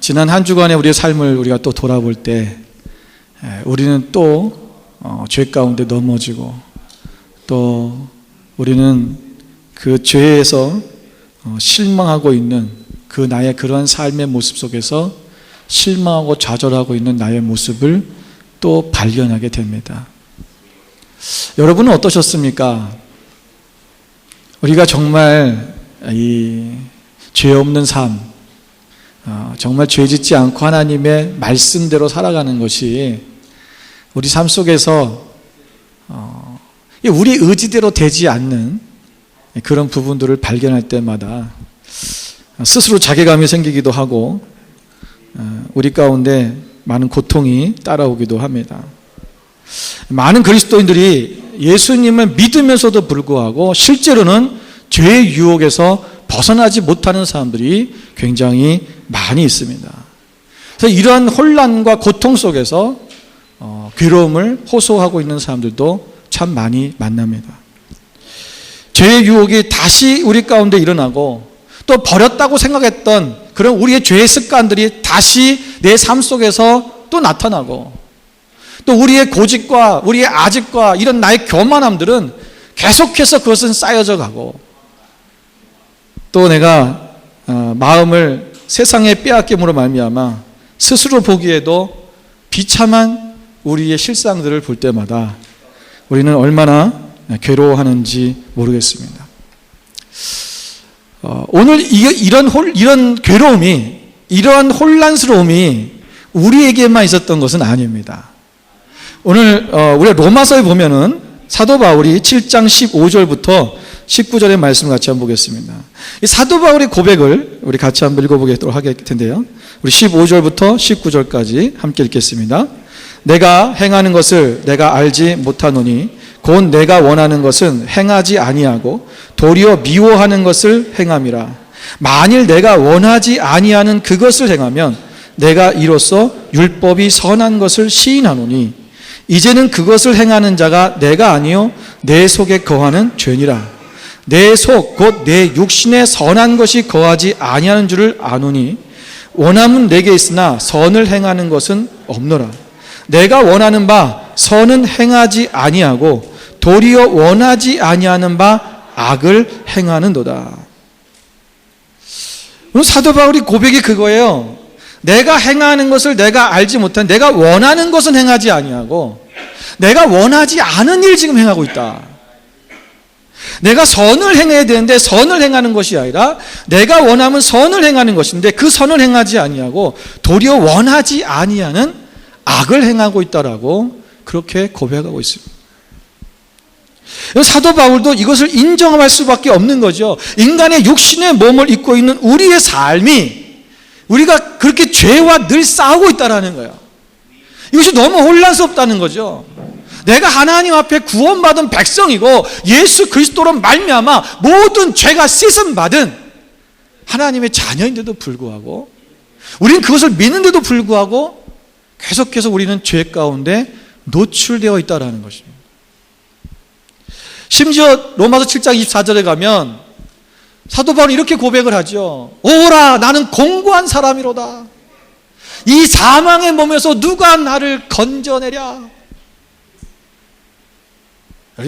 지난 한 주간의 우리의 삶을 우리가 또 돌아볼 때 우리는 또 죄 가운데 넘어지고 또 우리는 그 죄에서 실망하고 있는 그 나의 그러한 삶의 모습 속에서 실망하고 좌절하고 있는 나의 모습을 또 발견하게 됩니다. 여러분은 어떠셨습니까? 우리가 정말 이 죄 없는 삶, 정말 죄 짓지 않고 하나님의 말씀대로 살아가는 것이 우리 삶 속에서 우리 의지대로 되지 않는 그런 부분들을 발견할 때마다 스스로 자괴감이 생기기도 하고 우리 가운데 많은 고통이 따라오기도 합니다. 많은 그리스도인들이 예수님을 믿으면서도 불구하고 실제로는 죄의 유혹에서 벗어나지 못하는 사람들이 굉장히 많이 있습니다. 그래서 이러한 혼란과 고통 속에서 괴로움을 호소하고 있는 사람들도 참 많이 만납니다. 죄의 유혹이 다시 우리 가운데 일어나고 또 버렸다고 생각했던 그런 우리의 죄의 습관들이 다시 내 삶 속에서 또 나타나고 또 우리의 고집과 우리의 아집과 이런 나의 교만함들은 계속해서 그것은 쌓여져 가고 또 내가 마음을 세상에 빼앗김으로 말미암아 스스로 보기에도 비참한 우리의 실상들을 볼 때마다 우리는 얼마나 괴로워하는지 모르겠습니다. 오늘 이런 괴로움이, 이러한 혼란스러움이 우리에게만 있었던 것은 아닙니다. 오늘 우리가 로마서에 보면은 사도 바울이 7장 15절부터 19절의 말씀을 같이 한번 보겠습니다. 이 사도 바울의 고백을 우리 같이 한번 읽어보도록 할 텐데요. 우리 15절부터 19절까지 함께 읽겠습니다. 내가 행하는 것을 내가 알지 못하노니 곧 내가 원하는 것은 행하지 아니하고 도리어 미워하는 것을 행함이라. 만일 내가 원하지 아니하는 그것을 행하면 내가 이로써 율법이 선한 것을 시인하노니 이제는 그것을 행하는 자가 내가 아니요 내 속에 거하는 죄니라. 내 속 곧 내 육신에 선한 것이 거하지 아니하는 줄을 아노니 원함은 내게 있으나 선을 행하는 것은 없노라. 내가 원하는 바 선은 행하지 아니하고 도리어 원하지 아니하는 바 악을 행하는도다. 사도 바울이 고백이 그거예요. 내가 행하는 것을 내가 알지 못한, 내가 원하는 것은 행하지 아니하고 내가 원하지 않은 일 지금 행하고 있다. 내가 선을 행해야 되는데 선을 행하는 것이 아니라 내가 원하면 선을 행하는 것인데 그 선을 행하지 아니하고 도리어 원하지 아니하는 악을 행하고 있다라고 그렇게 고백하고 있습니다. 사도 바울도 이것을 인정할 수밖에 없는 거죠. 인간의 육신의 몸을 입고 있는 우리의 삶이 우리가 그렇게 죄와 늘 싸우고 있다는 거예요. 이것이 너무 혼란스럽다는 거죠. 내가 하나님 앞에 구원받은 백성이고 예수 그리스도로 말미암아 모든 죄가 씻음받은 하나님의 자녀인데도 불구하고 우리는 그것을 믿는데도 불구하고 계속해서 우리는 죄 가운데 노출되어 있다는 것입니다. 심지어 로마서 7장 24절에 가면 사도 바울이 이렇게 고백을 하죠. 오라 나는 공고한 사람이로다. 이 사망의 몸에서 누가 나를 건져내랴.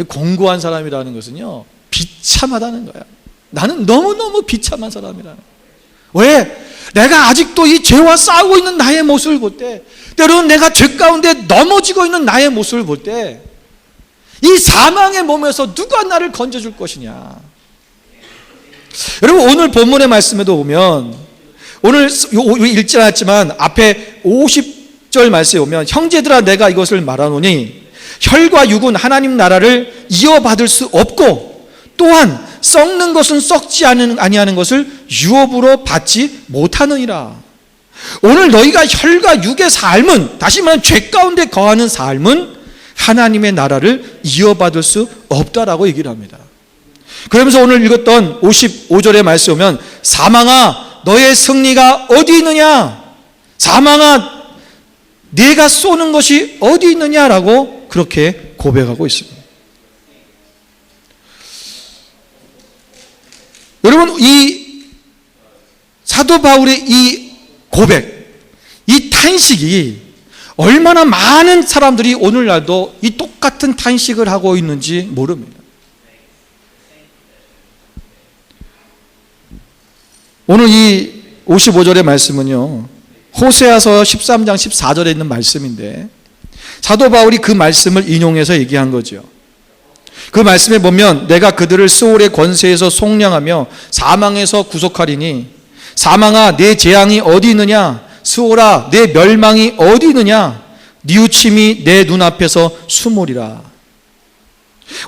공고한 사람이라는 것은요 비참하다는 거야. 나는 너무너무 비참한 사람이라는 거야. 왜? 내가 아직도 이 죄와 싸우고 있는 나의 모습을 볼 때, 때로는 내가 죄 가운데 넘어지고 있는 나의 모습을 볼 때 이 사망의 몸에서 누가 나를 건져줄 것이냐. 여러분 오늘 본문의 말씀에도 보면 오늘 읽지 않았지만 앞에 50절 말씀에 보면 형제들아 내가 이것을 말하노니 혈과 육은 하나님 나라를 이어받을 수 없고 또한 썩는 것은 썩지 아니하는 것을 유업으로 받지 못하느니라. 오늘 너희가 혈과 육의 삶은, 다시 말하면 죄 가운데 거하는 삶은 하나님의 나라를 이어받을 수 없다라고 얘기를 합니다. 그러면서 오늘 읽었던 55절의 말씀에 보면 사망아 너의 승리가 어디 있느냐, 사망아 네가 쏘는 것이 어디 있느냐라고 그렇게 고백하고 있습니다. 여러분 이 사도 바울의 이 고백, 탄식이 얼마나 많은 사람들이 오늘날도 이 똑같은 탄식을 하고 있는지 모릅니다. 오늘 이 55절의 말씀은요, 호세아서 13장 14절에 있는 말씀인데 사도 바울이 그 말씀을 인용해서 얘기한 거죠. 그 말씀에 보면 내가 그들을 스올의 권세에서 속량하며 사망에서 구속하리니 사망아 내 재앙이 어디 있느냐, 스올아 내 멸망이 어디 있느냐, 뉘우침이 내 눈앞에서 숨으리라.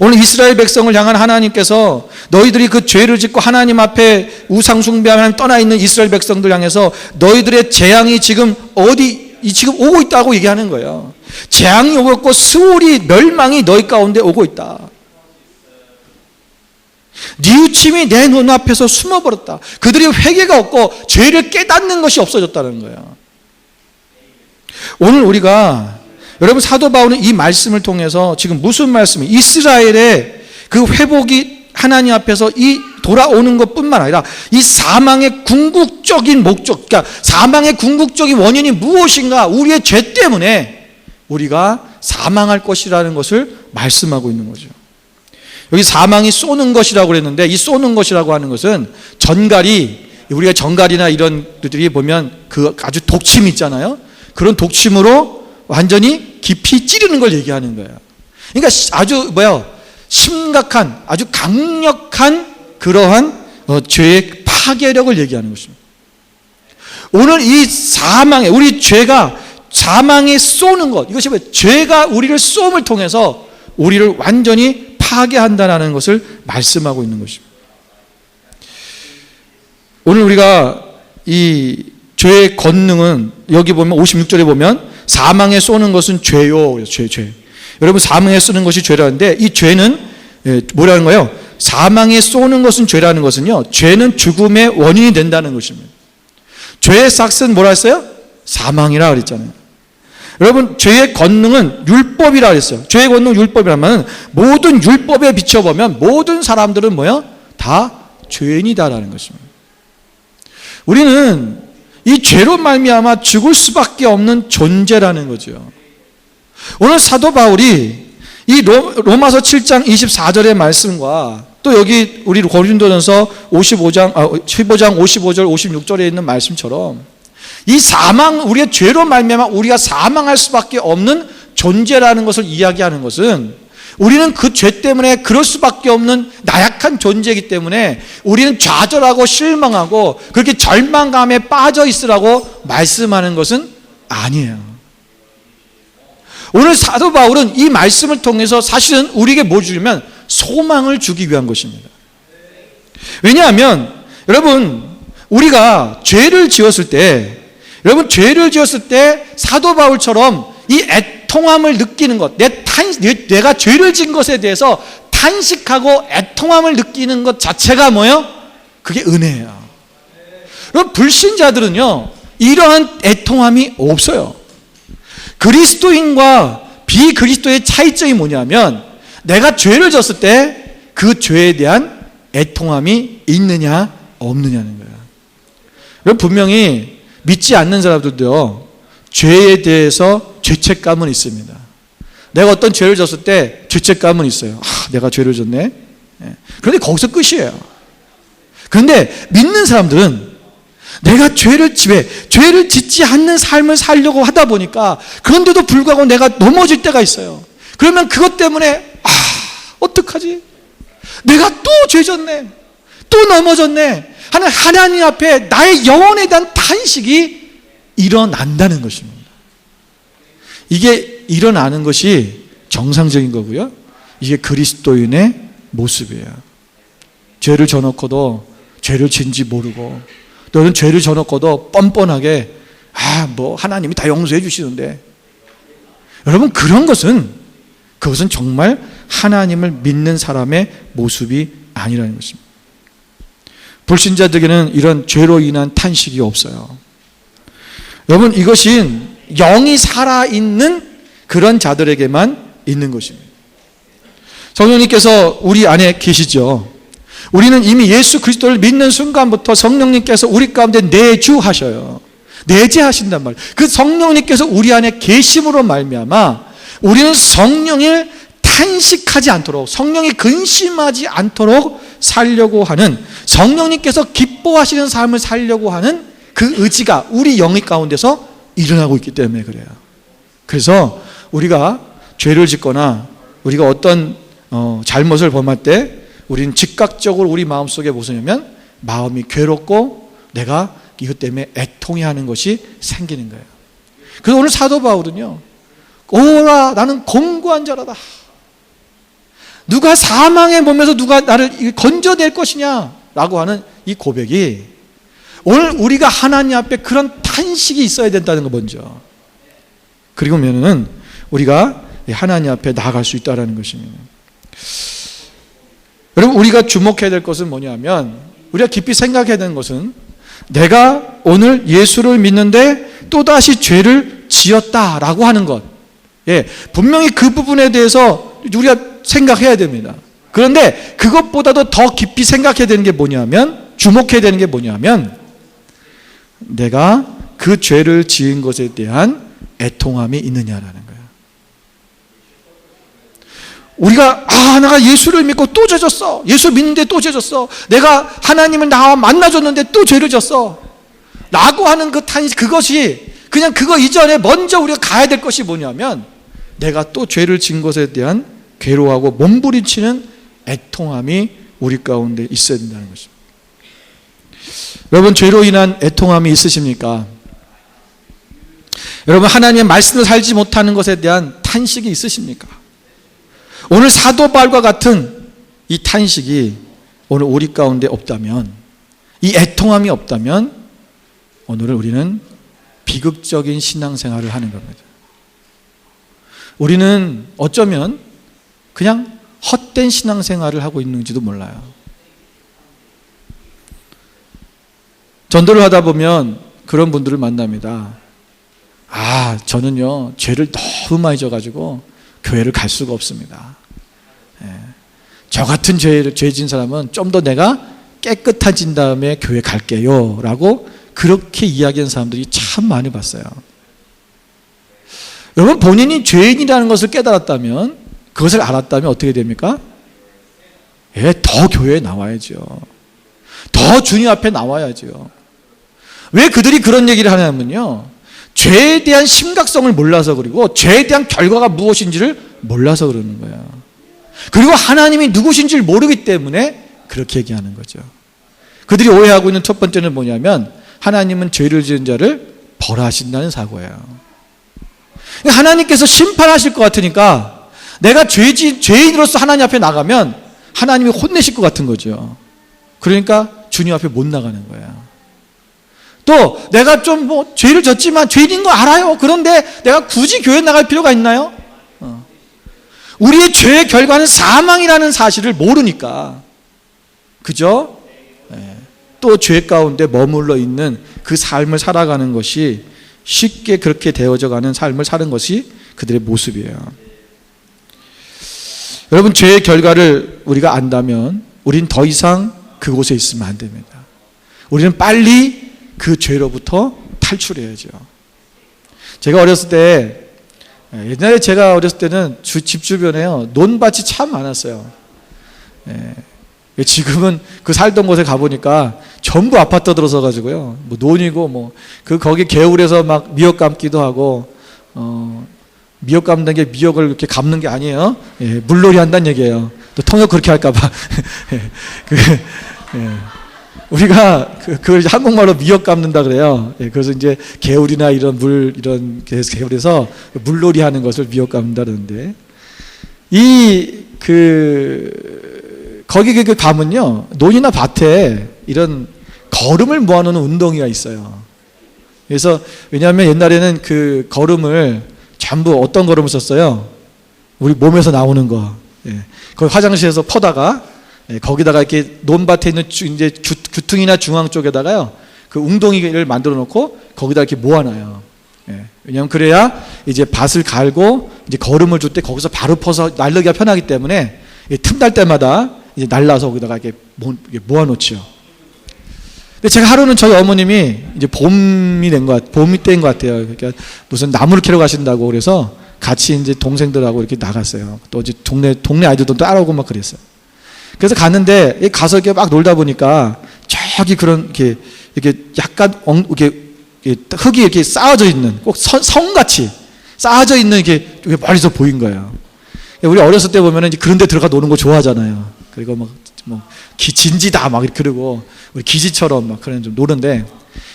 오늘 이스라엘 백성을 향한 하나님께서 너희들이 그 죄를 짓고 하나님 앞에 우상 숭배하며 떠나 있는 이스라엘 백성들 향해서 너희들의 재앙이 지금 지금 오고 있다고 얘기하는 거예요. 재앙이 오고 있고 스올이 멸망이 너희 가운데 오고 있다. 뉘우침이 내 눈앞에서 숨어버렸다. 그들이 회개가 없고 죄를 깨닫는 것이 없어졌다는 거예요. 오늘 우리가 여러분 사도 바울은 이 말씀을 통해서 지금 무슨 말씀이 이스라엘의 그 회복이 하나님 앞에서 이 돌아오는 것뿐만 아니라 이 사망의 궁극적인 목적, 그러니까 사망의 궁극적인 원인이 무엇인가, 우리의 죄 때문에 우리가 사망할 것이라는 것을 말씀하고 있는 거죠. 여기 사망이 쏘는 것이라고 그랬는데 이 쏘는 것이라고 하는 것은 전갈이, 우리가 전갈이나 이런 것들이 보면 그 아주 독침 있잖아요. 그런 독침으로 완전히 깊이 찌르는 걸 얘기하는 거예요. 그러니까 아주 심각한, 아주 강력한 그러한 죄의 파괴력을 얘기하는 것입니다. 오늘 이 사망에, 우리 죄가 사망에 쏘는 것, 이것이 죄가 우리를 쏘음을 통해서 우리를 완전히 파괴한다는 것을 말씀하고 있는 것입니다. 오늘 우리가 이 죄의 권능은 여기 보면 56절에 보면 사망에 쏘는 것은 죄요. 죄. 여러분 사망에 쏘는 것이 죄라는데 이 죄는 뭐라는 거예요? 사망에 쏘는 것은 죄라는 것은요, 죄는 죽음의 원인이 된다는 것입니다. 죄의 삭은 뭐라 했어요? 사망이라 그랬잖아요. 여러분 죄의 권능은 율법이라 그랬어요. 죄의 권능은 율법이라면 모든 율법에 비춰보면 모든 사람들은 뭐야? 다 죄인이다라는 것입니다. 우리는 이 죄로 말미암아 죽을 수밖에 없는 존재라는 거죠. 오늘 사도 바울이 이 로마서 7장 24절의 말씀과 또 여기 우리 고린도전서 15장 55절 56절에 있는 말씀처럼 이 사망, 우리의 죄로 말미암아 우리가 사망할 수밖에 없는 존재라는 것을 이야기하는 것은 우리는 그 죄 때문에 그럴 수밖에 없는 나약한 존재이기 때문에 우리는 좌절하고 실망하고 그렇게 절망감에 빠져 있으라고 말씀하는 것은 아니에요. 오늘 사도 바울은 이 말씀을 통해서 사실은 우리에게 뭐 주냐면 소망을 주기 위한 것입니다. 왜냐하면 여러분 우리가 죄를 지었을 때, 사도 바울처럼 이 애통함을 느끼는 것, 내가 죄를 지은 것에 대해서 탄식하고 애통함을 느끼는 것 자체가 뭐예요? 그게 은혜예요. 그럼 불신자들은요, 이러한 애통함이 없어요. 그리스도인과 비그리스도의 차이점이 뭐냐면 내가 죄를 졌을 때 그 죄에 대한 애통함이 있느냐 없느냐는 거예요. 여러분 분명히 믿지 않는 사람들도요, 죄에 대해서 죄책감은 있습니다. 내가 어떤 죄를 졌을 때 죄책감은 있어요. 내가 죄를 졌네. 그런데 거기서 끝이에요. 그런데 믿는 사람들은 내가 죄를 짓지 않는 삶을 살려고 하다 보니까 그런데도 불구하고 내가 넘어질 때가 있어요. 그러면 그것 때문에 어떡하지? 내가 또 죄 졌네, 또 넘어졌네 하는 하나님 앞에 나의 영혼에 대한 탄식이 일어난다는 것입니다. 이게 일어나는 것이 정상적인 거고요, 이게 그리스도인의 모습이에요. 죄를 져놓고도 죄를 진지 모르고, 너는 죄를 져놓고도 뻔뻔하게 하나님이 다 용서해 주시는데, 여러분 그것은 정말 하나님을 믿는 사람의 모습이 아니라는 것입니다. 불신자들에게는 이런 죄로 인한 탄식이 없어요. 여러분 이것은 영이 살아있는 그런 자들에게만 있는 것입니다. 성령님께서 우리 안에 계시죠. 우리는 이미 예수 그리스도를 믿는 순간부터 성령님께서 우리 가운데 내주하셔요. 내재하신단 말이에요. 그 성령님께서 우리 안에 계심으로 말미암아 우리는 성령을 탄식하지 않도록, 성령이 근심하지 않도록 살려고 하는, 성령님께서 기뻐하시는 삶을 살려고 하는 그 의지가 우리 영의 가운데서 일어나고 있기 때문에 그래요. 그래서 우리가 죄를 짓거나 우리가 어떤 잘못을 범할 때 우리는 즉각적으로 우리 마음속에 무엇이냐면 마음이 괴롭고 내가 이것 때문에 애통해하는 것이 생기는 거예요. 그래서 오늘 사도 바울은요, 오라 나는 공고한 자라다. 누가 사망의 몸에서 누가 나를 건져낼 것이냐 라고 하는 이 고백이, 오늘 우리가 하나님 앞에 그런 탄식이 있어야 된다는 거 먼저. 그리고면은 우리가 하나님 앞에 나아갈 수 있다는 것입니다. 여러분, 우리가 주목해야 될 것은 뭐냐면, 우리가 깊이 생각해야 되는 것은 내가 오늘 예수를 믿는데 또다시 죄를 지었다라고 하는 것. 예, 분명히 그 부분에 대해서 우리가 생각해야 됩니다. 그런데 그것보다도 더 깊이 생각해야 되는 게 뭐냐면, 주목해야 되는 게 뭐냐면, 내가 그 죄를 지은 것에 대한 애통함이 있느냐라는 거예요. 우리가 내가 예수를 믿고 또 죄졌어. 예수 믿는데 또 죄졌어. 내가 하나님을 나와 만나줬는데 또 죄를 졌어. 라고 하는 그 탄식, 그것이 그냥 그거 이전에 먼저 우리가 가야 될 것이 뭐냐면, 내가 또 죄를 지은 것에 대한 괴로워하고 몸부림치는 애통함이 우리 가운데 있어야 된다는 것입니다. 여러분, 죄로 인한 애통함이 있으십니까? 여러분, 하나님의 말씀을 살지 못하는 것에 대한 탄식이 있으십니까? 오늘 사도 바울과 같은 이 탄식이 오늘 우리 가운데 없다면, 이 애통함이 없다면 오늘 우리는 비극적인 신앙생활을 하는 겁니다. 우리는 어쩌면 그냥 헛된 신앙생활을 하고 있는지도 몰라요. 전도를 하다 보면 그런 분들을 만납니다. 저는요 죄를 너무 많이 져가지고 교회를 갈 수가 없습니다. 저 같은 죄 지은 사람은 좀 더 내가 깨끗해진 다음에 교회 갈게요 라고 그렇게 이야기하는 사람들이 참 많이 봤어요. 여러분, 본인이 죄인이라는 것을 깨달았다면, 그것을 알았다면 어떻게 됩니까? 더 교회에 나와야죠. 더 주님 앞에 나와야죠. 왜 그들이 그런 얘기를 하냐면요, 죄에 대한 심각성을 몰라서, 그리고 죄에 대한 결과가 무엇인지를 몰라서 그러는 거예요. 그리고 하나님이 누구신지를 모르기 때문에 그렇게 얘기하는 거죠. 그들이 오해하고 있는 첫 번째는 뭐냐면, 하나님은 죄를 지은 자를 벌하신다는 사고예요. 하나님께서 심판하실 것 같으니까 내가 죄인으로서 하나님 앞에 나가면 하나님이 혼내실 것 같은 거죠. 그러니까 주님 앞에 못 나가는 거예요. 또 내가 좀 죄를 졌지만 죄인인 거 알아요. 그런데 내가 굳이 교회 나갈 필요가 있나요? 우리의 죄의 결과는 사망이라는 사실을 모르니까, 그죠? 또 죄 가운데 머물러 있는 그 삶을 살아가는 것이, 쉽게 그렇게 되어져 가는 삶을 사는 것이 그들의 모습이에요. 여러분, 죄의 결과를 우리가 안다면 우리는 더 이상 그곳에 있으면 안 됩니다. 우리는 빨리 그 죄로부터 탈출해야죠. 제가 어렸을 때, 옛날에 제가 어렸을 때는 집 주변에요 논밭이 참 많았어요. 지금은 그 살던 곳에 가보니까 전부 아파트 들어서 가지고요, 논이고 거기 개울에서 막 미역 감기도 하고, 미역 감는 게 미역을 이렇게 감는 게 아니에요. 물놀이 한다는 얘기예요. 또 통역 그렇게 할까봐. 우리가 그 한국말로 미역 감는다 그래요. 그래서 이제 개울이나 이런 개울에서 물놀이 하는 것을 미역 감는다 그러는데, 거기 가면요, 논이나 밭에 이런 거름을 모아놓는 운동이가 있어요. 그래서 왜냐하면 옛날에는 그 거름을 전부 어떤 거름을 썼어요? 우리 몸에서 나오는 거. 거기 화장실에서 퍼다가 거기다가 이렇게 논밭에 있는 이제 주퉁이나 중앙 쪽에다가요 그 웅덩이를 만들어 놓고 거기다 이렇게 모아놔요. 왜냐하면 그래야 이제 밭을 갈고 이제 거름을 줄 때 거기서 바로 퍼서 날르기가 편하기 때문에 틈날 때마다 이제 날라서 거기다가 이렇게 모아놓죠. 근데 제가 하루는 저희 어머님이 이제 봄이 때인 것 같아요. 그러니까 무슨 나무를 캐러 가신다고 그래서 같이 이제 동생들하고 이렇게 나갔어요. 또 이제 동네 아이들도 따라오고 막 그랬어요. 그래서 갔는데 가서 이렇게 막 놀다 보니까 저기 그런 이렇게 약간 이렇게 흙이 이렇게 쌓아져 있는 꼭 성같이 쌓아져 있는 이게 멀리서 보인 거예요. 우리 어렸을 때 보면은 이제 그런 데 들어가 노는 거 좋아하잖아요. 그리고 뭐 진지다 막 그러고 우리 기지처럼 막 그런 좀 노는데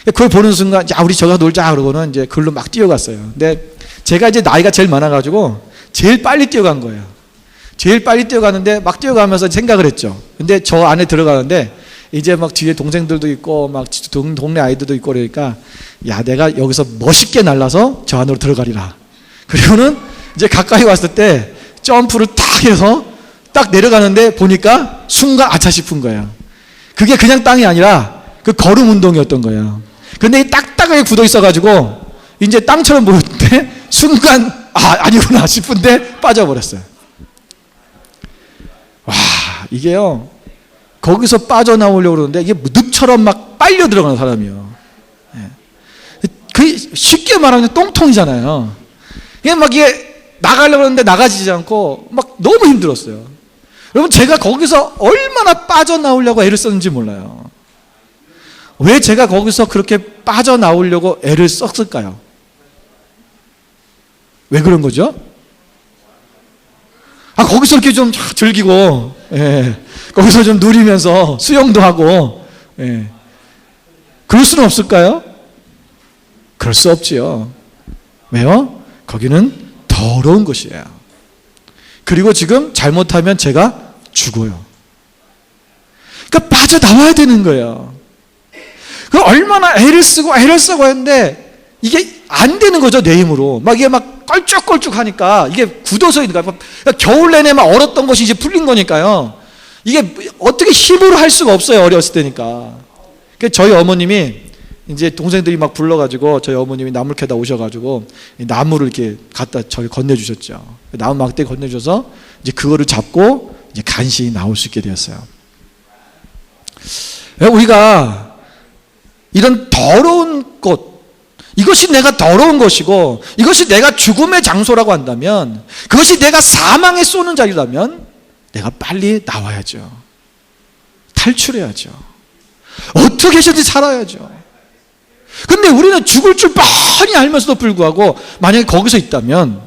그걸 보는 순간 야 우리 저기 놀자 그러고는 이제 그걸로 막 뛰어갔어요. 근데 제가 이제 나이가 제일 많아가지고 제일 빨리 뛰어간 거예요. 제일 빨리 뛰어가는데 막 뛰어가면서 생각을 했죠. 근데 저 안에 들어가는데 이제 막 뒤에 동생들도 있고 막 동네 아이들도 있고 그러니까 야 내가 여기서 멋있게 날라서 저 안으로 들어가리라. 그리고는 이제 가까이 왔을 때 점프를 딱 해서 딱 내려가는데 보니까 순간 아차 싶은 거예요. 그게 그냥 땅이 아니라 그 걸음 운동이었던 거예요. 근데 딱딱하게 굳어 있어가지고 이제 땅처럼 보였는데 순간 아니구나 싶은데 빠져버렸어요. 와 이게요 거기서 빠져나오려고 그러는데 이게 늪처럼 막 빨려 들어가는 사람이에요. 그 쉽게 말하면 똥통이잖아요. 이게 나가려고 하는데 나가지지 않고 막 너무 힘들었어요. 여러분 제가 거기서 얼마나 빠져나오려고 애를 썼는지 몰라요. 왜 제가 거기서 그렇게 빠져나오려고 애를 썼을까요? 왜 그런 거죠? 거기서 이렇게 좀 즐기고 거기서 좀 누리면서 수영도 하고 그럴 수는 없을까요? 그럴 수 없지요. 왜요? 거기는 더러운 곳이에요. 그리고 지금 잘못하면 제가 죽어요. 그러니까 빠져나와야 되는 거예요. 얼마나 애를 쓰고 했는데 이게 안 되는 거죠. 내 힘으로 이게 막 껄쭉껄쭉 하니까 이게 굳어서 있는 거야. 겨울 내내 막 얼었던 것이 이제 풀린 거니까요. 이게 어떻게 힘으로 할 수가 없어요. 어렸을 때니까. 저희 어머님이 이제 동생들이 막 불러가지고 저희 어머님이 나물 캐다 오셔가지고 나무를 이렇게 갖다 저희 건네주셨죠. 나무 막대 건네줘서 이제 그거를 잡고 이제 간신히 나올 수 있게 되었어요. 우리가 이런 더러운 곳, 이것이 내가 더러운 것이고 이것이 내가 죽음의 장소라고 한다면, 그것이 내가 사망에 쏘는 자리라면 내가 빨리 나와야죠. 탈출해야죠. 어떻게 해서든지 살아야죠. 근데 우리는 죽을 줄 뻔히 알면서도 불구하고 만약에 거기서 있다면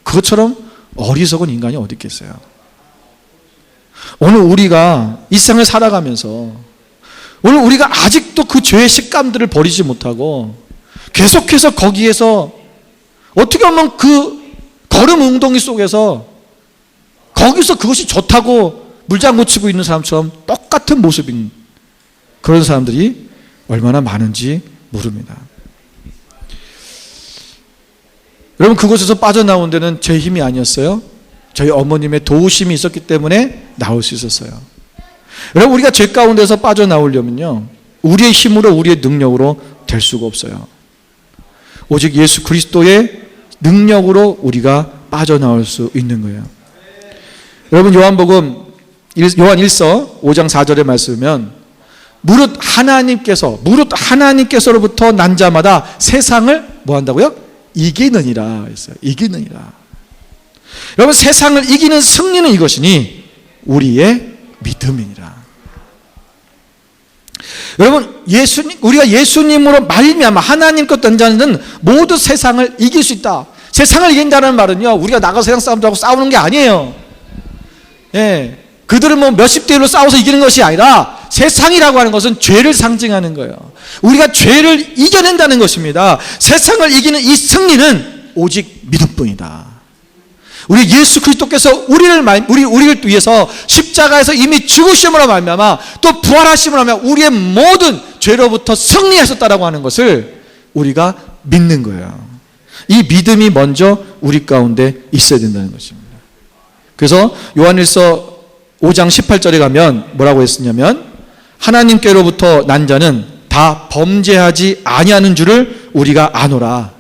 그것처럼 어리석은 인간이 어디 있겠어요. 오늘 우리가 이 세상을 살아가면서 오늘 우리가 아직도 그 죄의 식감들을 버리지 못하고 계속해서 거기에서 어떻게 보면 그 걸음 웅덩이 속에서 거기서 그것이 좋다고 물장구 치고 있는 사람처럼 똑같은 모습인 그런 사람들이 얼마나 많은지 모릅니다. 여러분, 그곳에서 빠져나온 데는 제 힘이 아니었어요. 저희 어머님의 도우심이 있었기 때문에 나올 수 있었어요. 여러분, 우리가 죄 가운데서 빠져나오려면요, 우리의 힘으로, 우리의 능력으로 될 수가 없어요. 오직 예수 그리스도의 능력으로 우리가 빠져나올 수 있는 거예요. 여러분, 요한 1서 5장 4절의 말씀이면 무릇 하나님께서로부터 난 자마다 세상을 뭐 한다고요? 이기느니라 했어요. 이기느니라. 여러분, 세상을 이기는 승리는 이것이니 우리의 믿음이니라. 여러분, 우리가 예수님으로 말미암아 하나님 것 된 자는 모두 세상을 이길 수 있다. 세상을 이긴다는 말은요, 우리가 나가서 세상 사람들하고 싸우는 게 아니에요. 그들은 뭐 몇십 대 1로 싸워서 이기는 것이 아니라 세상이라고 하는 것은 죄를 상징하는 거예요. 우리가 죄를 이겨낸다는 것입니다. 세상을 이기는 이 승리는 오직 믿음뿐이다. 우리 예수 그리스도께서 우리를 위해서 십자가에서 이미 죽으심으로 말미암아 또 부활하심으로 말미암아 우리의 모든 죄로부터 승리하셨다라고 하는 것을 우리가 믿는 거예요. 이 믿음이 먼저 우리 가운데 있어야 된다는 것입니다. 그래서 요한일서 5장 18절에 가면 뭐라고 했었냐면, 하나님께로부터 난 자는 다 범죄하지 아니하는 줄을 우리가 아노라.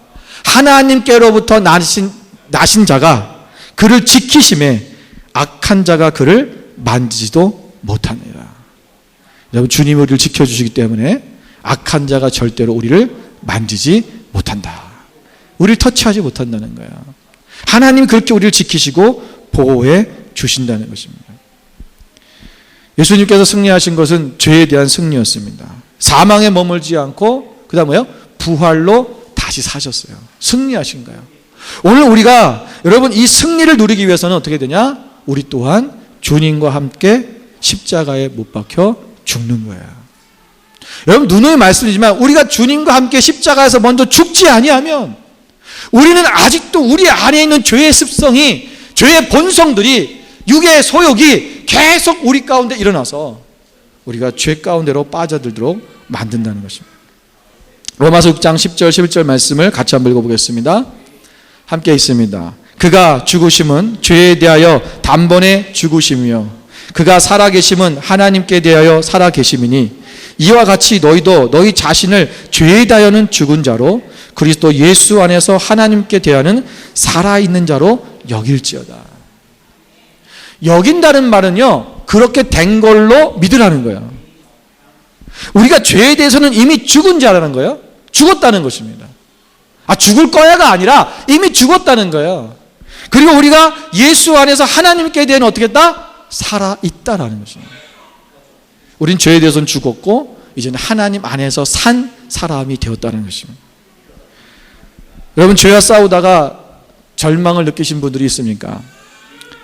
하나님께로부터 나신 자가 그를 지키심에 악한 자가 그를 만지지도 못하느니라. 여러분, 주님이 우리를 지켜주시기 때문에 악한 자가 절대로 우리를 만지지 못한다. 우리를 터치하지 못한다는 거야. 하나님 그렇게 우리를 지키시고 보호해 주신다는 것입니다. 예수님께서 승리하신 것은 죄에 대한 승리였습니다. 사망에 머물지 않고 그 다음 뭐요? 부활로 다시 사셨어요. 승리하신 거예요. 오늘 우리가 여러분 이 승리를 누리기 위해서는 어떻게 되냐? 우리 또한 주님과 함께 십자가에 못 박혀 죽는 거예요. 여러분 누누이 말씀이지만 우리가 주님과 함께 십자가에서 먼저 죽지 아니하면 우리는 아직도 우리 안에 있는 죄의 습성이, 죄의 본성들이, 육의 소욕이 계속 우리 가운데 일어나서 우리가 죄 가운데로 빠져들도록 만든다는 것입니다. 로마서 6장 10절 11절 말씀을 같이 한번 읽어보겠습니다. 함께 있습니다. 그가 죽으심은 죄에 대하여 단번에 죽으심이요 그가 살아계심은 하나님께 대하여 살아계심이니 이와 같이 너희도 너희 자신을 죄에 대하여는 죽은 자로 그리스도 예수 안에서 하나님께 대하여는 살아있는 자로 여길지어다. 여긴다는 말은요, 그렇게 된 걸로 믿으라는 거예요. 우리가 죄에 대해서는 이미 죽은 자라는 거예요. 죽었다는 것입니다. 죽을 거야가 아니라 이미 죽었다는 거예요. 그리고 우리가 예수 안에서 하나님께 대한 어떻게 했다? 살아있다라는 것입니다. 우린 죄에 대해서는 죽었고 이제는 하나님 안에서 산 사람이 되었다는 것입니다. 여러분 죄와 싸우다가 절망을 느끼신 분들이 있습니까?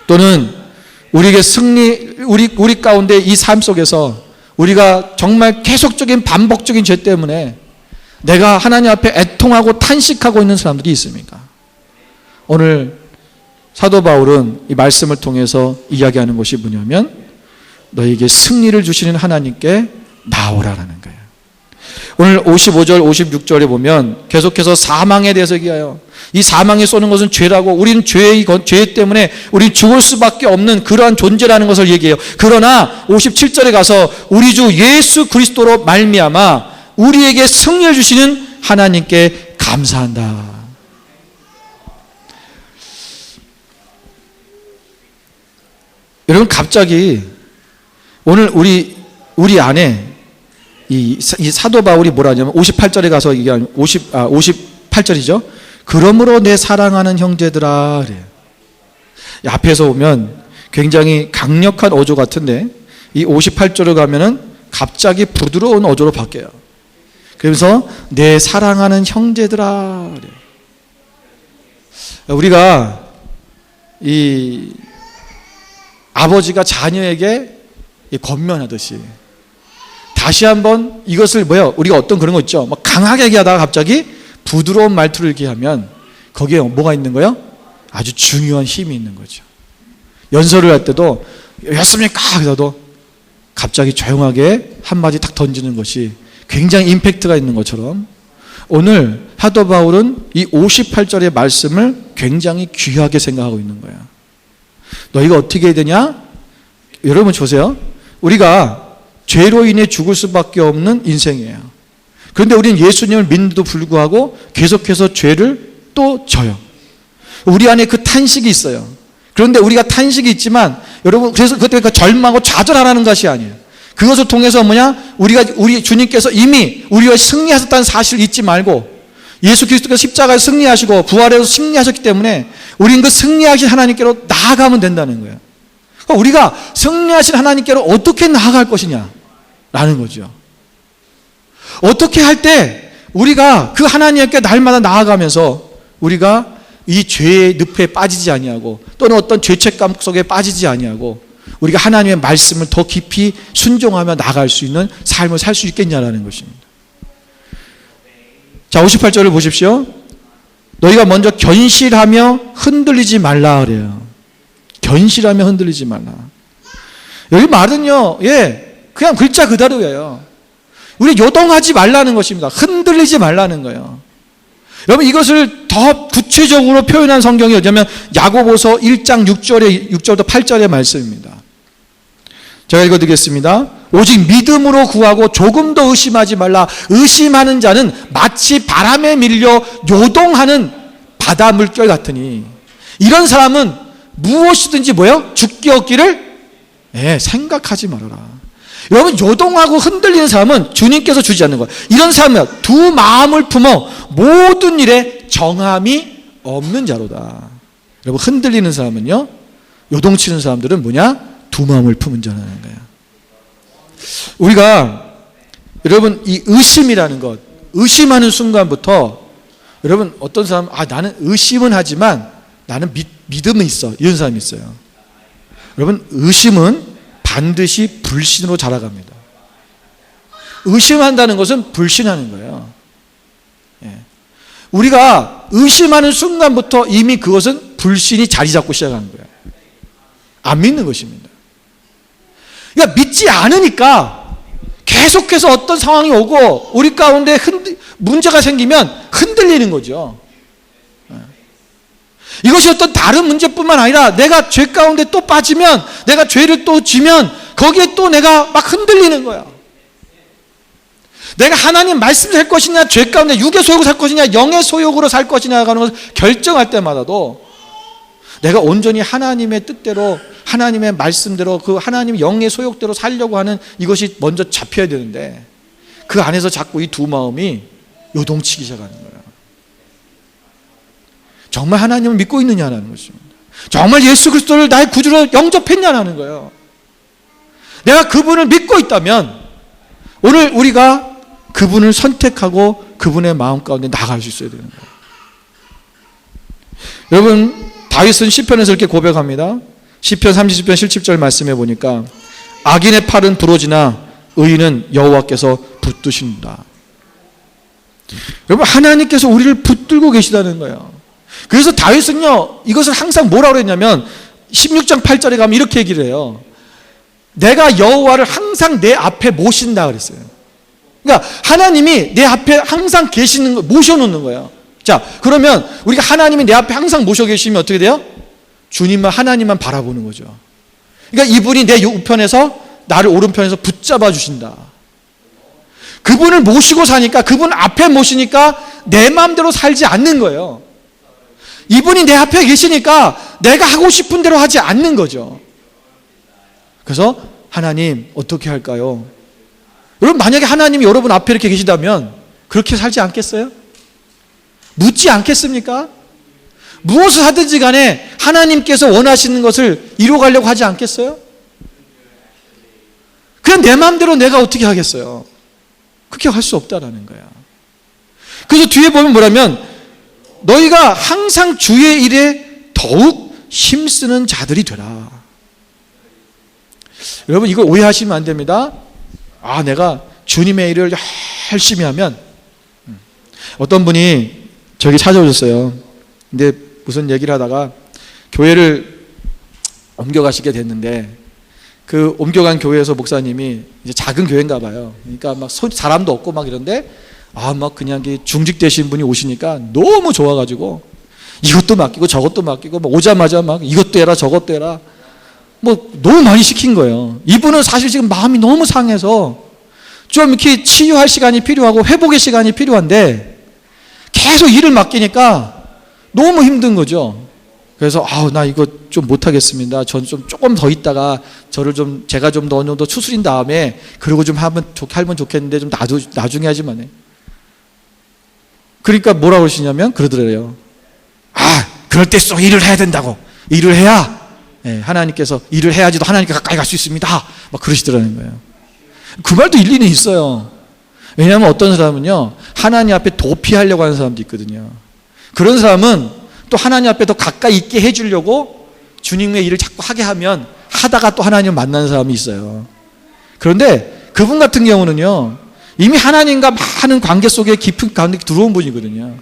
또는 우리에게 우리 가운데 이 삶 속에서 우리가 정말 계속적인 반복적인 죄 때문에 내가 하나님 앞에 애통하고 탄식하고 있는 사람들이 있습니까? 오늘 사도 바울은 이 말씀을 통해서 이야기하는 것이 뭐냐면 너에게 승리를 주시는 하나님께 나오라라는 거예요. 오늘 55절 56절에 보면 계속해서 사망에 대해서 얘기해요. 이 사망이 쏘는 것은 죄라고 우리는 죄 때문에 우리 죽을 수밖에 없는 그러한 존재라는 것을 얘기해요. 그러나 57절에 가서 우리 주 예수 그리스도로 말미암아 우리에게 승리를 주시는 하나님께 감사한다. 여러분 갑자기 오늘 우리 안에 이 사도 바울이 뭐라 하냐면 58절에 가서 얘기하는 58절이죠. 그러므로 내 사랑하는 형제들아 그래요. 앞에서 보면 굉장히 강력한 어조 같은데 이 58절로 가면은 갑자기 부드러운 어조로 바뀌어요. 그래서 내 사랑하는 형제들아 그래요. 우리가 이 아버지가 자녀에게 권면하듯이 다시 한번 이것을 우리가 어떤 그런 거 있죠. 막 강하게 얘기하다가 갑자기 부드러운 말투를 이렇게 하면 거기에 뭐가 있는 거예요? 아주 중요한 힘이 있는 거죠. 연설을 할 때도 였습니까? 그래도 갑자기 조용하게 한마디 딱 던지는 것이 굉장히 임팩트가 있는 것처럼 오늘 사도 바울은 이 58절의 말씀을 굉장히 귀하게 생각하고 있는 거야. 너희가 어떻게 해야 되냐? 여러분 보세요. 우리가 죄로 인해 죽을 수밖에 없는 인생이에요. 그런데 우리는 예수님을 믿는데도 불구하고 계속해서 죄를 또 져요. 우리 안에 그 탄식이 있어요. 그런데 우리가 탄식이 있지만 여러분 그래서 그때 절망하고 좌절하라는 것이 아니에요. 그것을 통해서 우리 주님께서 이미 우리와 승리하셨다는 사실을 잊지 말고 예수 그리스도께서 십자가에서 승리하시고 부활해서 승리하셨기 때문에 우리는 그 승리하신 하나님께로 나아가면 된다는 거예요. 그러니까 우리가 승리하신 하나님께로 어떻게 나아갈 것이냐 라는 거죠. 어떻게 할 때 우리가 그 하나님께 날마다 나아가면서 우리가 이 죄의 늪에 빠지지 아니하고 또는 어떤 죄책감 속에 빠지지 아니하고 우리가 하나님의 말씀을 더 깊이 순종하며 나아갈 수 있는 삶을 살 수 있겠냐라는 것입니다. 자, 58절을 보십시오. 너희가 먼저 견실하며 흔들리지 말라 그래요. 견실하며 흔들리지 말라. 여기 말은요, 그냥 글자 그대로예요. 우리 요동하지 말라는 것입니다. 흔들리지 말라는 거예요. 여러분 이것을 더 구체적으로 표현한 성경이 어디냐면 야고보서 1장 6절부터 8절의 말씀입니다. 제가 읽어드리겠습니다. 오직 믿음으로 구하고 조금 더 의심하지 말라. 의심하는 자는 마치 바람에 밀려 요동하는 바다 물결 같으니 이런 사람은 무엇이든지 죽기 없기를 생각하지 말아라. 여러분, 요동하고 흔들리는 사람은 주님께서 주지 않는 거예요. 이런 사람은 두 마음을 품어 모든 일에 정함이 없는 자로다. 여러분, 흔들리는 사람은요, 요동치는 사람들은 뭐냐? 두 마음을 품은 자라는 거예요. 우리가 여러분, 이 의심이라는 것, 의심하는 순간부터 여러분, 어떤 사람, 나는 의심은 하지만 나는 믿음은 있어, 이런 사람이 있어요. 여러분, 의심은 반드시 불신으로 자라갑니다. 의심한다는 것은 불신하는 거예요. 우리가 의심하는 순간부터 이미 그것은 불신이 자리 잡고 시작하는 거예요. 안 믿는 것입니다. 그러니까 믿지 않으니까 계속해서 어떤 상황이 오고 우리 가운데 문제가 생기면 흔들리는 거죠. 이것이 어떤 다른 문제뿐만 아니라 내가 죄 가운데 또 빠지면, 내가 죄를 또 지면 거기에 또 내가 막 흔들리는 거야. 내가 하나님 말씀 살 것이냐, 죄 가운데 육의 소욕으로 살 것이냐, 영의 소욕으로 살 것이냐 하는 것을 결정할 때마다도 내가 온전히 하나님의 뜻대로, 하나님의 말씀대로, 그 하나님 영의 소욕대로 살려고 하는 이것이 먼저 잡혀야 되는데, 그 안에서 자꾸 이 두 마음이 요동치기 시작하는 거예요. 정말 하나님을 믿고 있느냐는 것입니다. 정말 예수 그리스도를 나의 구주로 영접했냐는 거예요. 내가 그분을 믿고 있다면 오늘 우리가 그분을 선택하고 그분의 마음 가운데 나갈 수 있어야 되는 거예요. 여러분, 다윗은 시편에서 이렇게 고백합니다. 시편 30편 17절 말씀해 보니까 악인의 팔은 부러지나 의인은 여호와께서 붙드신다. 여러분, 하나님께서 우리를 붙들고 계시다는 거예요. 그래서 다윗은요, 이것을 항상 뭐라고 그랬냐면 16장 8절에 가면 이렇게 얘기를 해요. 내가 여호와를 항상 내 앞에 모신다 그랬어요. 그러니까 하나님이 내 앞에 항상 계시는 거, 모셔놓는 거예요. 자, 그러면 우리가 하나님이 내 앞에 항상 모셔 계시면 어떻게 돼요? 주님만, 하나님만 바라보는 거죠. 그러니까 이분이 내 우편에서 나를 오른편에서 붙잡아 주신다. 그분을 모시고 사니까, 그분 앞에 모시니까 내 마음대로 살지 않는 거예요. 이분이 내 앞에 계시니까 내가 하고 싶은 대로 하지 않는 거죠. 그래서 하나님 어떻게 할까요? 여러분, 만약에 하나님이 여러분 앞에 이렇게 계시다면 그렇게 살지 않겠어요? 묻지 않겠습니까? 무엇을 하든지 간에 하나님께서 원하시는 것을 이루어가려고 하지 않겠어요? 그냥 내 마음대로 내가 어떻게 하겠어요? 그렇게 할 수 없다라는 거야. 그래서 뒤에 보면 뭐라면 너희가 항상 주의 일에 더욱 힘쓰는 자들이 되라. 여러분, 이거 오해하시면 안 됩니다. 내가 주님의 일을 열심히 하면, 어떤 분이 저기 찾아오셨어요. 근데 무슨 얘기를 하다가 교회를 옮겨가시게 됐는데, 그 옮겨간 교회에서 목사님이 이제 작은 교회인가 봐요. 그러니까 막 사람도 없고 막 이런데, 막 그냥 중직되신 분이 오시니까 너무 좋아가지고 이것도 맡기고 저것도 맡기고 막 오자마자 막 이것도 해라 저것도 해라 뭐 너무 많이 시킨 거예요. 이분은 사실 지금 마음이 너무 상해서 좀 이렇게 치유할 시간이 필요하고 회복의 시간이 필요한데 계속 일을 맡기니까 너무 힘든 거죠. 그래서 나 이거 좀 못하겠습니다. 전 좀 조금 더 있다가 제가 좀 어느 정도 추스린 다음에 그리고 좀 하면 좋겠는데 좀 나중에 하지만 해. 그러니까 뭐라고 그러시냐면 그러더래요. 그럴 때일수록 일을 해야 된다고. 일을 해야 하나님께서, 일을 해야지도 하나님께 가까이 갈 수 있습니다. 막 그러시더라는 거예요. 그 말도 일리는 있어요. 왜냐하면 어떤 사람은요, 하나님 앞에 도피하려고 하는 사람도 있거든요. 그런 사람은 또 하나님 앞에 더 가까이 있게 해주려고 주님의 일을 자꾸 하게 하면 하다가 또 하나님을 만나는 사람이 있어요. 그런데 그분 같은 경우는요, 이미 하나님과 많은 관계 속에 깊은 가운데 들어온 분이거든요.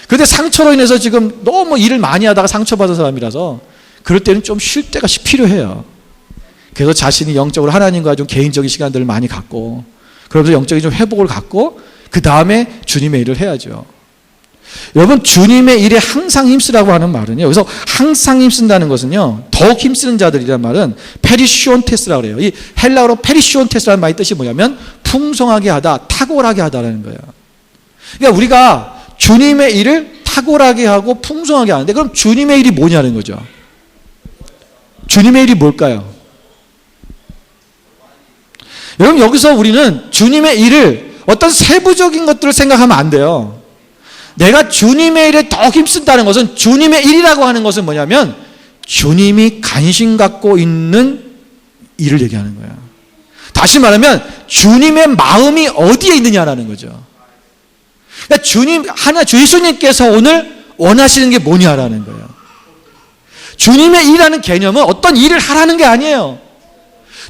그런데 상처로 인해서 지금 너무 일을 많이 하다가 상처받은 사람이라서 그럴 때는 좀 쉴 때가 필요해요. 그래서 자신이 영적으로 하나님과 좀 개인적인 시간들을 많이 갖고, 그러면서 영적인 좀 회복을 갖고 그 다음에 주님의 일을 해야죠. 여러분, 주님의 일에 항상 힘쓰라고 하는 말은요, 여기서 항상 힘쓴다는 것은요, 더욱 힘쓰는 자들이란 말은 페리시온테스라고 그래요. 이 헬라어로 페리시온테스라는 말의 뜻이 뭐냐면 풍성하게 하다, 탁월하게 하다라는 거예요. 그러니까 우리가 주님의 일을 탁월하게 하고 풍성하게 하는데, 그럼 주님의 일이 뭐냐는 거죠. 주님의 일이 뭘까요? 여러분, 여기서 우리는 주님의 일을 어떤 세부적인 것들을 생각하면 안 돼요. 내가 주님의 일에 더 힘쓴다는 것은, 주님의 일이라고 하는 것은 뭐냐면 주님이 관심 갖고 있는 일을 얘기하는 거예요. 다시 말하면 주님의 마음이 어디에 있느냐라는 거죠. 그러니까 예수님께서 오늘 원하시는 게 뭐냐라는 거예요. 주님의 일이라는 개념은 어떤 일을 하라는 게 아니에요.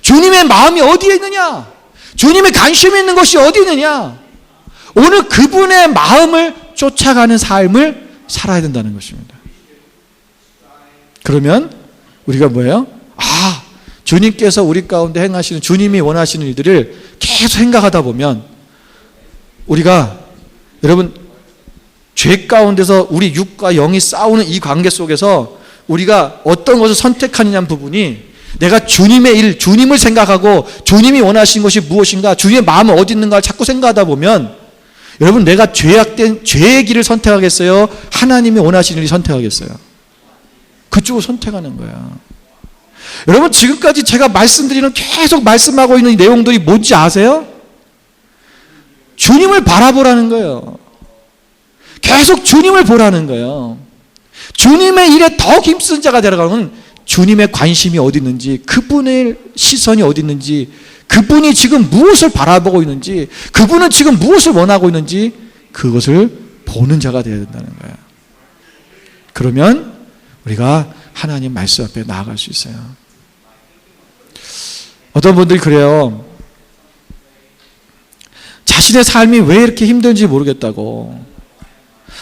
주님의 마음이 어디에 있느냐, 주님의 관심이 있는 것이 어디 있느냐, 오늘 그분의 마음을 쫓아가는 삶을 살아야 된다는 것입니다. 그러면 우리가 뭐예요? 주님께서 우리 가운데 행하시는, 주님이 원하시는 일들을 계속 생각하다 보면 우리가, 여러분, 죄 가운데서 우리 육과 영이 싸우는 이 관계 속에서 우리가 어떤 것을 선택하느냐는 부분이, 내가 주님의 일, 주님을 생각하고 주님이 원하시는 것이 무엇인가, 주님의 마음은 어디 있는가 자꾸 생각하다 보면, 여러분, 내가 죄악된 죄의 길을 선택하겠어요? 하나님이 원하시는 일을 선택하겠어요? 그쪽을 선택하는 거야. 여러분, 지금까지 제가 말씀드리는, 계속 말씀하고 있는 이 내용들이 뭔지 아세요? 주님을 바라보라는 거예요. 계속 주님을 보라는 거예요. 주님의 일에 더 힘쓴 자가 되어가는, 주님의 관심이 어디 있는지, 그분의 시선이 어디 있는지, 그분이 지금 무엇을 바라보고 있는지, 그분은 지금 무엇을 원하고 있는지, 그것을 보는 자가 되어야 된다는 거예요. 그러면 우리가 하나님 말씀 앞에 나아갈 수 있어요. 어떤 분들이 그래요. 자신의 삶이 왜 이렇게 힘든지 모르겠다고,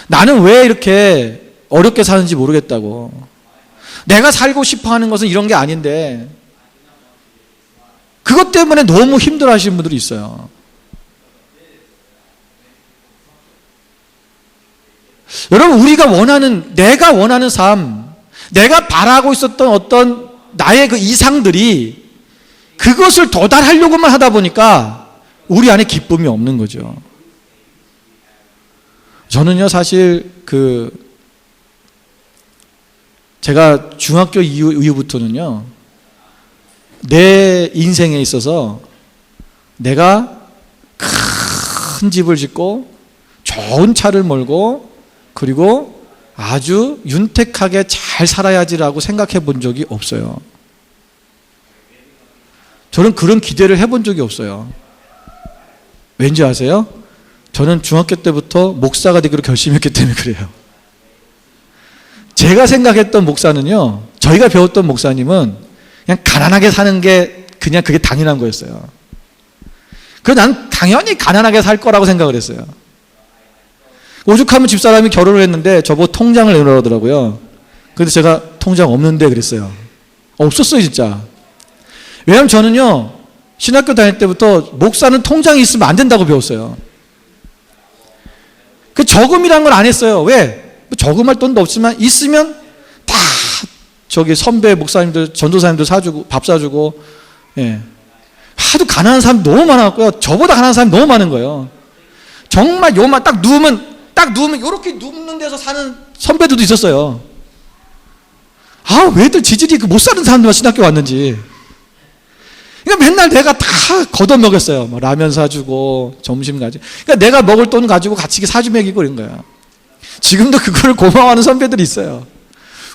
나는 왜 이렇게 어렵게 사는지 모르겠다고, 내가 살고 싶어 하는 것은 이런 게 아닌데, 그것 때문에 너무 힘들어 하시는 분들이 있어요. 여러분, 우리가 원하는, 내가 원하는 삶, 내가 바라고 있었던 어떤 나의 그 이상들이, 그것을 도달하려고만 하다 보니까 우리 안에 기쁨이 없는 거죠. 저는요, 사실 제가 중학교 이후부터는요, 내 인생에 있어서 내가 큰 집을 짓고 좋은 차를 몰고 그리고 아주 윤택하게 잘 살아야지라고 생각해 본 적이 없어요. 저는 그런 기대를 해본 적이 없어요. 왠지 아세요? 저는 중학교 때부터 목사가 되기로 결심했기 때문에 그래요. 제가 생각했던 목사는요, 저희가 배웠던 목사님은 그냥 가난하게 사는 게 그냥 그게 당연한 거였어요. 그래서 난 당연히 가난하게 살 거라고 생각을 했어요. 오죽하면 집사람이 결혼을 했는데 저보고 통장을 내놓으라고 하더라고요. 그런데 제가 통장 없는데 그랬어요. 없었어요, 진짜. 왜냐하면 저는요, 신학교 다닐 때부터 목사는 통장이 있으면 안 된다고 배웠어요. 그 저금이란 걸 안 했어요. 왜? 저금할 돈도 없지만 있으면 다 저기 선배 목사님들, 전도사님들 사주고, 밥 사주고, 예. 하도 가난한 사람 너무 많았고요. 저보다 가난한 사람이 너무 많은 거예요. 정말 요만 딱 누우면 이렇게 눕는 데서 사는 선배들도 있었어요. 왜들 지질이 못 사는 사람들만 신학교 왔는지. 그러니까 맨날 내가 다 걷어먹였어요. 뭐 라면 사주고 점심 가지고. 그러니까 내가 먹을 돈 가지고 같이 사주 먹이고 이런 거야. 지금도 그걸 고마워하는 선배들이 있어요.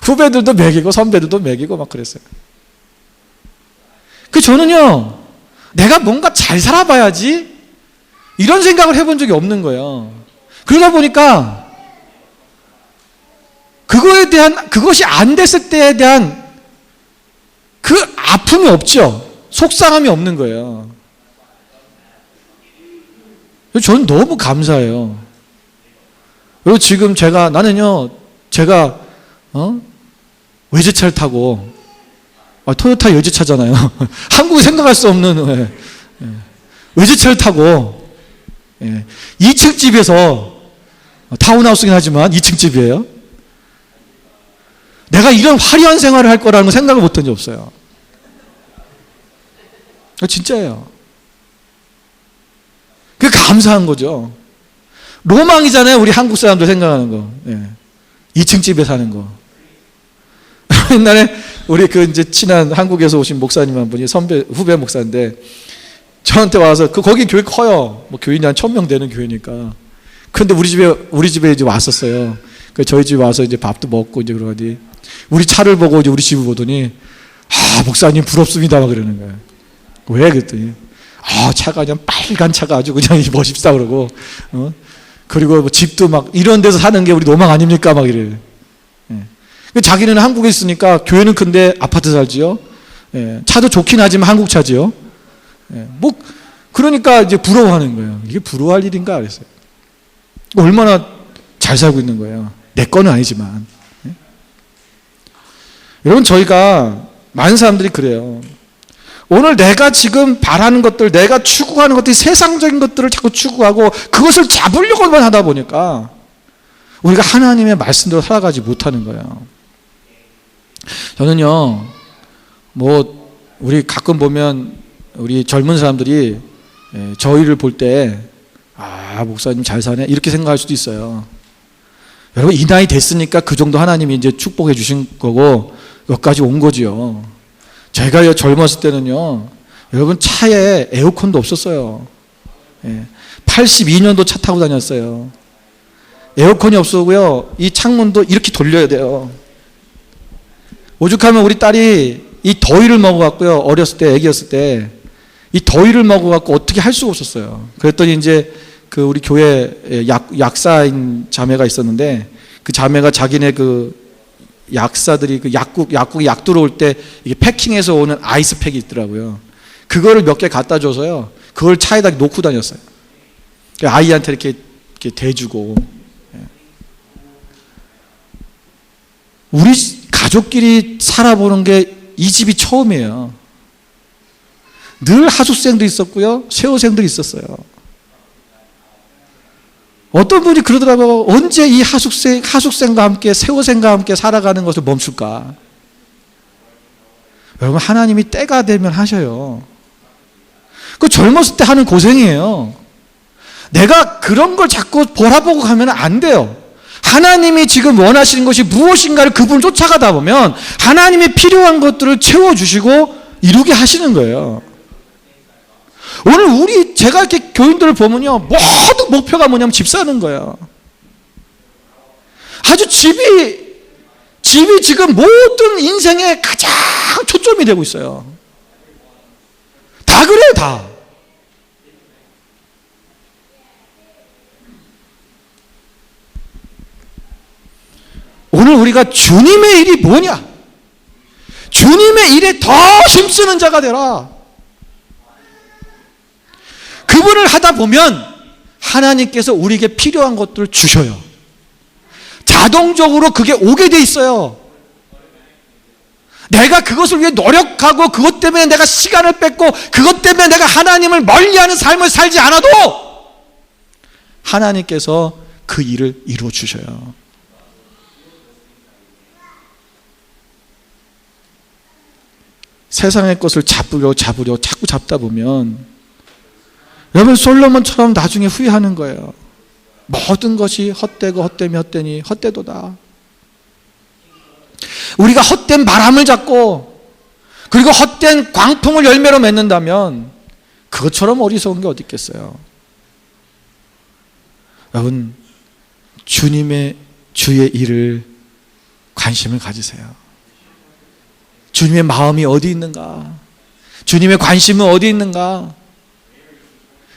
후배들도 먹이고 선배들도 먹이고 막 그랬어요. 저는요, 내가 뭔가 잘 살아봐야지 이런 생각을 해본 적이 없는 거예요. 그러다 보니까 그것이 안 됐을 때에 대한 그 아픔이 없죠. 속상함이 없는 거예요. 저는 너무 감사해요. 그리고 지금 제가 외제차를 타고, 토요타 외제차잖아요. 한국에 생각할 수 없는 외제차를 타고 2층 집에서, 타운하우스긴 하지만 2층 집이에요. 내가 이런 화려한 생활을 할 거라는 생각을 못 한 적 없어요. 진짜예요. 그게 감사한 거죠. 로망이잖아요, 우리 한국 사람들 생각하는 거. 2층 집에 사는 거. 옛날에 우리 이제 친한 한국에서 오신 목사님 한 분이 후배 목사인데, 저한테 와서 거기 교회 커요. 뭐 교인이 한 1,000명 되는 교회니까. 근데 우리 집에 이제 왔었어요. 그 저희 집에 와서 이제 밥도 먹고 이제 그러더니 우리 차를 보고 이제 우리 집을 보더니 목사님 부럽습니다 막 그러는 거예요. 왜 그랬더니 차가 그냥 빨간 차가 아주 그냥 멋있다 그러고 그리고 뭐 집도 막 이런 데서 사는 게 우리 로망 아닙니까 막 이래요. 예. 자기는 한국에 있으니까 교회는 큰데 아파트 살지요. 예. 차도 좋긴 하지만 한국 차지요. 예. 뭐 그러니까 이제 부러워하는 거예요. 이게 부러워할 일인가 그랬어요. 얼마나 잘 살고 있는 거예요. 내 거는 아니지만. 예? 여러분 저희가 많은 사람들이 그래요. 오늘 내가 지금 바라는 것들, 내가 추구하는 것들이 세상적인 것들을 자꾸 추구하고 그것을 잡으려고만 하다 보니까 우리가 하나님의 말씀대로 살아가지 못하는 거예요. 저는요, 우리 가끔 보면 우리 젊은 사람들이 저희를 볼 때 목사님 잘 사네 이렇게 생각할 수도 있어요. 여러분 이 나이 됐으니까 그 정도 하나님이 이제 축복해 주신 거고 여기까지 온 거지요. 제가 젊었을 때는요, 여러분 차에 에어컨도 없었어요. 82년도 차 타고 다녔어요. 에어컨이 없었고요, 이 창문도 이렇게 돌려야 돼요. 오죽하면 우리 딸이 이 더위를 먹어갖고요, 어렸을 때, 애기였을 때, 이 더위를 먹어갖고 어떻게 할 수가 없었어요. 그랬더니 이제 그 우리 교회 약사인 자매가 있었는데, 그 자매가 자기네 그 약사들이 그 약국에 약 들어올 때 이게 패킹해서 오는 아이스팩이 있더라고요. 그거를 몇 개 갖다 줘서요, 그걸 차에다 놓고 다녔어요. 아이한테 이렇게 대주고. 우리 가족끼리 살아보는 게 이 집이 처음이에요. 늘 하숙생도 있었고요, 세호생도 있었어요. 어떤 분이 그러더라고요. 언제 이 하숙생과 함께 세호생과 함께 살아가는 것을 멈출까? 여러분 하나님이 때가 되면 하셔요. 그 젊었을 때 하는 고생이에요. 내가 그런 걸 자꾸 보라보고 가면 안 돼요. 하나님이 지금 원하시는 것이 무엇인가를 그분을 쫓아가다 보면 하나님이 필요한 것들을 채워주시고 이루게 하시는 거예요. 오늘 제가 이렇게 교인들을 보면요, 모든 목표가 뭐냐면 집 사는 거예요. 아주 집이 지금 모든 인생의 가장 초점이 되고 있어요. 다 그래요, 다. 오늘 우리가 주님의 일이 뭐냐? 주님의 일에 더 힘쓰는 자가 되라. 그분을 하다 보면 하나님께서 우리에게 필요한 것들을 주셔요. 자동적으로 그게 오게 돼 있어요. 내가 그것을 위해 노력하고 그것 때문에 내가 시간을 뺏고 그것 때문에 내가 하나님을 멀리하는 삶을 살지 않아도 하나님께서 그 일을 이루어 주셔요. 세상의 것을 잡으려 자꾸 잡다 보면 여러분 솔로몬처럼 나중에 후회하는 거예요. 모든 것이 헛되고 헛되니 헛되도다. 우리가 헛된 바람을 잡고 그리고 헛된 광풍을 열매로 맺는다면 그것처럼 어리석은 게 어디 있겠어요. 여러분 주의 일을 관심을 가지세요. 주님의 마음이 어디 있는가? 주님의 관심은 어디 있는가?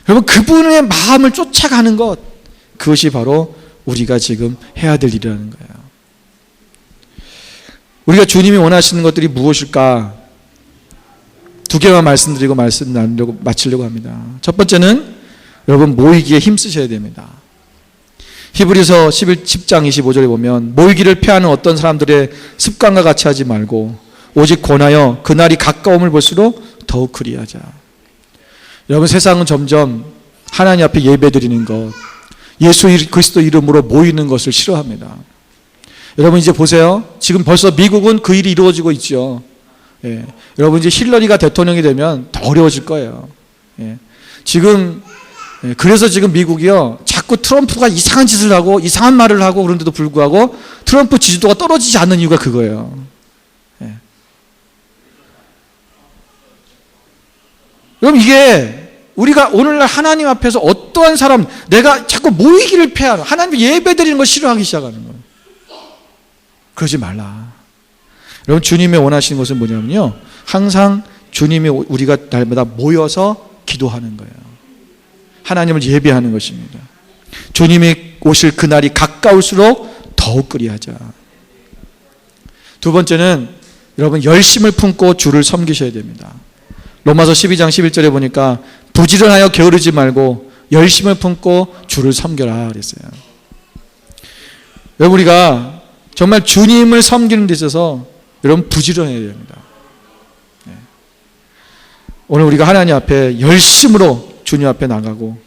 여러분 그분의 마음을 쫓아가는 것, 그것이 바로 우리가 지금 해야 될 일이라는 거예요. 우리가 주님이 원하시는 것들이 무엇일까? 두 개만 말씀드리고 말씀 나누려고 마치려고 합니다. 첫 번째는 여러분 모이기에 힘쓰셔야 됩니다. 히브리서 10장 25절에 보면 모이기를 피하는 어떤 사람들의 습관과 같이 하지 말고 오직 권하여 그날이 가까움을 볼수록 더욱 그리하자. 여러분 세상은 점점 하나님 앞에 예배드리는 것, 예수 그리스도 이름으로 모이는 것을 싫어합니다. 여러분 이제 보세요. 지금 벌써 미국은 그 일이 이루어지고 있죠. 예. 여러분 이제 힐러리가 대통령이 되면 더 어려워질 거예요. 예. 그래서 지금 미국이요, 자꾸 트럼프가 이상한 짓을 하고 이상한 말을 하고 그런데도 불구하고 트럼프 지지도가 떨어지지 않는 이유가 그거예요. 예. 여러분 이게 우리가 오늘날 하나님 앞에서 어떠한 사람, 내가 자꾸 모이기를 패하는, 하나님 예배 드리는 걸 싫어하기 시작하는 거예요. 그러지 말라. 여러분, 주님의 원하시는 것은 뭐냐면요, 항상 주님이 우리가 날마다 모여서 기도하는 거예요. 하나님을 예배하는 것입니다. 주님이 오실 그날이 가까울수록 더욱 그리하자. 두 번째는 여러분, 열심을 품고 주를 섬기셔야 됩니다. 로마서 12장 11절에 보니까 부지런하여 게으르지 말고 열심을 품고 주를 섬겨라 그랬어요. 여러분, 우리가 정말 주님을 섬기는 데 있어서 여러분 부지런해야 됩니다. 오늘 우리가 하나님 앞에 열심으로 주님 앞에 나가고,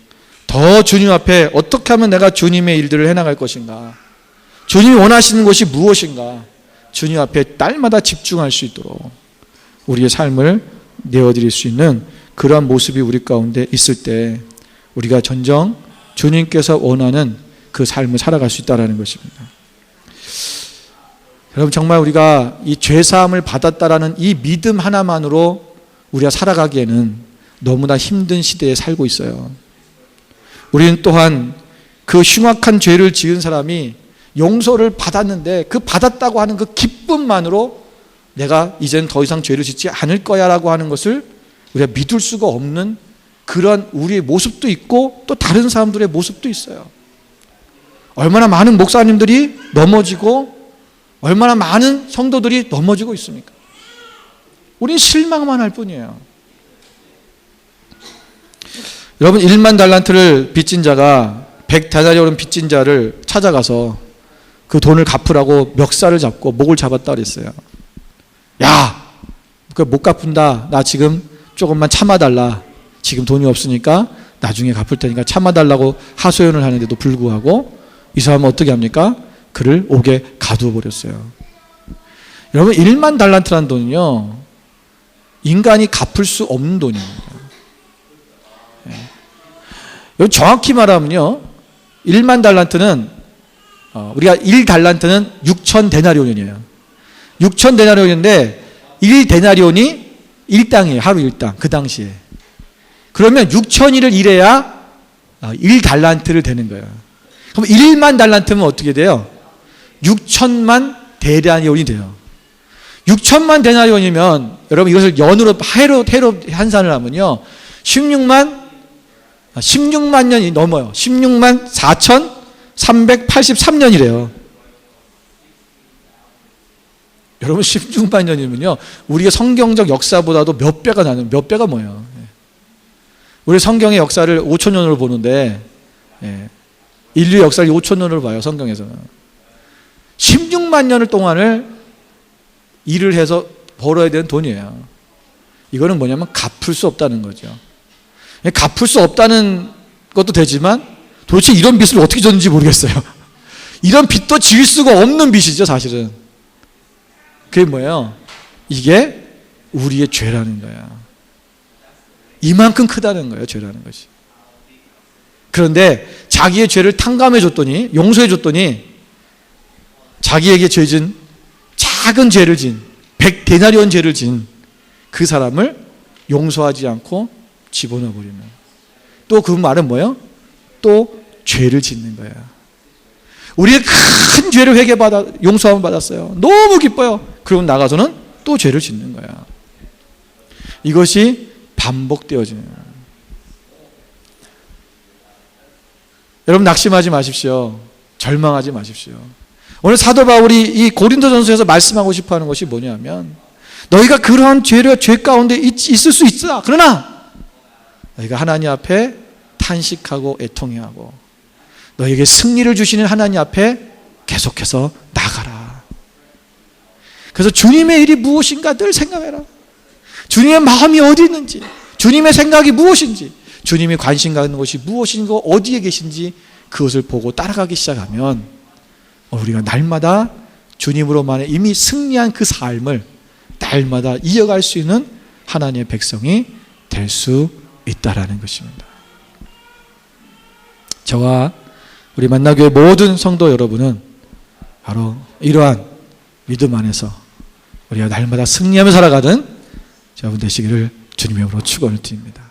더 주님 앞에 어떻게 하면 내가 주님의 일들을 해나갈 것인가, 주님이 원하시는 것이 무엇인가, 주님 앞에 날마다 집중할 수 있도록 우리의 삶을 내어드릴 수 있는 그러한 모습이 우리 가운데 있을 때 우리가 전정 주님께서 원하는 그 삶을 살아갈 수 있다는 것입니다. 여러분, 정말 우리가 이 죄사함을 받았다라는 이 믿음 하나만으로 우리가 살아가기에는 너무나 힘든 시대에 살고 있어요. 우리는 또한 그 흉악한 죄를 지은 사람이 용서를 받았는데 그 받았다고 하는 그 기쁨만으로 내가 이젠 더 이상 죄를 짓지 않을 거야 라고 하는 것을 우리가 믿을 수가 없는 그런 우리의 모습도 있고, 또 다른 사람들의 모습도 있어요. 얼마나 많은 목사님들이 넘어지고 얼마나 많은 성도들이 넘어지고 있습니까? 우리는 실망만 할 뿐이에요. 여러분, 1만 달란트를 빚진 자가 100데나리온을 빚진 자를 찾아가서 그 돈을 갚으라고 멱살을 잡고 목을 잡았다 그랬어요. 야, 그 못 갚은다. 나 지금 조금만 참아달라. 지금 돈이 없으니까 나중에 갚을 테니까 참아달라고 하소연을 하는데도 불구하고 이 사람은 어떻게 합니까? 그를 옥에 가두어 버렸어요. 여러분, 1만 달란트라는 돈은요, 인간이 갚을 수 없는 돈입니다. 정확히 말하면요, 1만 달란트는 우리가 1달란트는 6,000데나리온이에요. 6,000데나리온인데 1데나리온이 1당이에요. 하루 1당. 그 당시에. 그러면 6,000일을 일해야 1달란트를 되는 거예요. 그럼 1만 달란트면 어떻게 돼요? 6천만 데나리온이 돼요. 6천만 데나리온이면 여러분, 이것을 연으로 해로 환산을 하면요, 16만 년이 넘어요. 16만 4,383년이래요. 여러분, 16만 년이면요, 우리가 성경적 역사보다도 몇 배가 나는, 몇 배가 뭐예요? 우리 성경의 역사를 5,000년으로 보는데, 인류의 역사를 5,000년으로 봐요, 성경에서는. 16만 년을 동안을 일을 해서 벌어야 되는 돈이에요. 이거는 뭐냐면 갚을 수 없다는 거죠. 갚을 수 없다는 것도 되지만 도대체 이런 빚을 어떻게 졌는지 모르겠어요. 이런 빚도 지을 수가 없는 빚이죠, 사실은. 그게 뭐예요? 이게 우리의 죄라는 거야. 이만큼 크다는 거예요, 죄라는 것이. 그런데 자기의 죄를 탕감해 줬더니, 용서해 줬더니 자기에게 죄진 작은 죄를 진 100데나리온 죄를 진 그 사람을 용서하지 않고 집어넣어 버리는. 또 그 말은 뭐예요? 또 죄를 짓는 거야. 우리의 큰 죄를 용서함을 받았어요. 너무 기뻐요. 그러고 나가서는 또 죄를 짓는 거야. 이것이 반복되어지는 거예요. 여러분, 낙심하지 마십시오. 절망하지 마십시오. 오늘 사도 바울이 이 고린도전서에서 말씀하고 싶어하는 것이 뭐냐면, 너희가 그러한 죄 가운데 있을 수 있어. 그러나 너희가 하나님 앞에 탄식하고 애통해하고 너희에게 승리를 주시는 하나님 앞에 계속해서 나가라. 그래서 주님의 일이 무엇인가 늘 생각해라. 주님의 마음이 어디 있는지, 주님의 생각이 무엇인지, 주님이 관심 갖는 것이 무엇인가, 어디에 계신지 그것을 보고 따라가기 시작하면 우리가 날마다 주님으로만의 이미 승리한 그 삶을 날마다 이어갈 수 있는 하나님의 백성이 될 수 있다라는 것입니다. 저와 우리 만나교회 모든 성도 여러분은 바로 이러한 믿음 안에서 우리가 날마다 승리하며 살아가는 여러분 되시기를 주님의 이름으로 축원을 드립니다.